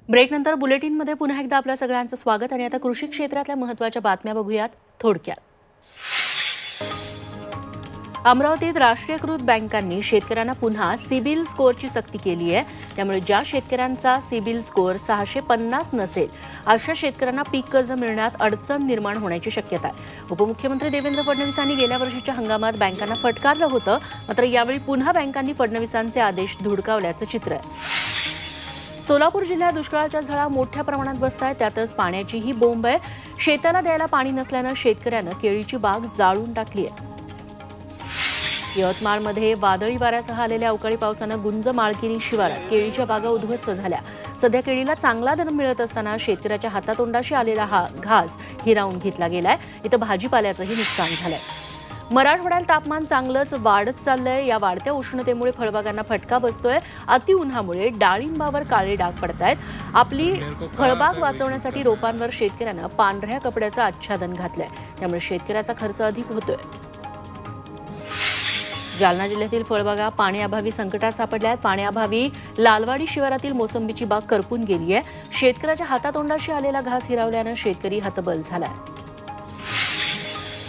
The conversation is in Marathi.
ब्रेकनंतर बुलेटिनमध्ये पुन्हा एकदा आपल्या सगळ्यांचं स्वागत आणि आता कृषी क्षेत्रातल्या महत्त्वाच्या बातम्या बघूयात थोडक्यात। अमरावतीत राष्ट्रीयकृत बँकांनी शेतकऱ्यांना पुन्हा सिबिल स्कोअरची सक्ती केली आहे। त्यामुळे ज्या शेतकऱ्यांचा सिबिल स्कोअर 650 नसेल अशा शेतकऱ्यांना पीक कर्ज मिळण्यात अडचण निर्माण होण्याची शक्यता आहे। उपमुख्यमंत्री देवेंद्र फडणवीसांनी गेल्या वर्षीच्या हंगामात बँकांना फटकारलं होतं, मात्र यावेळी पुन्हा बँकांनी फडणवीसांचे आदेश धुडकावल्याचं चित्र आहे। सोलापूर जिल्ह्यात दुष्काळाच्या झळा मोठ्या प्रमाणात बसतायत, त्यातच पाण्याची ही बोंब आहे। शेताला द्यायला पाणी नसल्यानं शेतकऱ्यानं केळीची बाग जाळून टाकली आहे। यवतमाळमध्ये वादळी वाऱ्यासह आलेल्या अवकाळी पावसानं गुंज माळकिनी शिवारात केळीच्या बागा उद्ध्वस्त झाल्या। सध्या केळीला चांगला दर मिळत असताना शेतकऱ्याच्या हातातोंडाशी आलेला हा घास हिरावून घेतला गेलाय। इथं भाजीपाल्याचंही नुकसान झालंय। मराठवाड्यात तापमान चांगलंच वाढत चाललंय। या वाढत्या उष्णतेमुळे फळबागांना फटका बसतोय। अतिउन्हामुळे डाळिंबावर काळे डाग पडतायत। आपली फळबाग वाचवण्यासाठी रोपांवर शेतकऱ्यांना पांढऱ्या कपड्याचं आच्छादन घातलंय, त्यामुळे शेतकऱ्याचा खर्च अधिक होतोय। जालना जिल्ह्यातील फळबागा पाण्याअभावी संकटात सापडल्यात। पाण्याअभावी लालवाडी शिवारातील मोसंबीची बाग करपून गेली आहे। शेतकऱ्याच्या हातातोंडाशी आलेला घास हिरावल्यानं शेतकरी हतबल झालाय।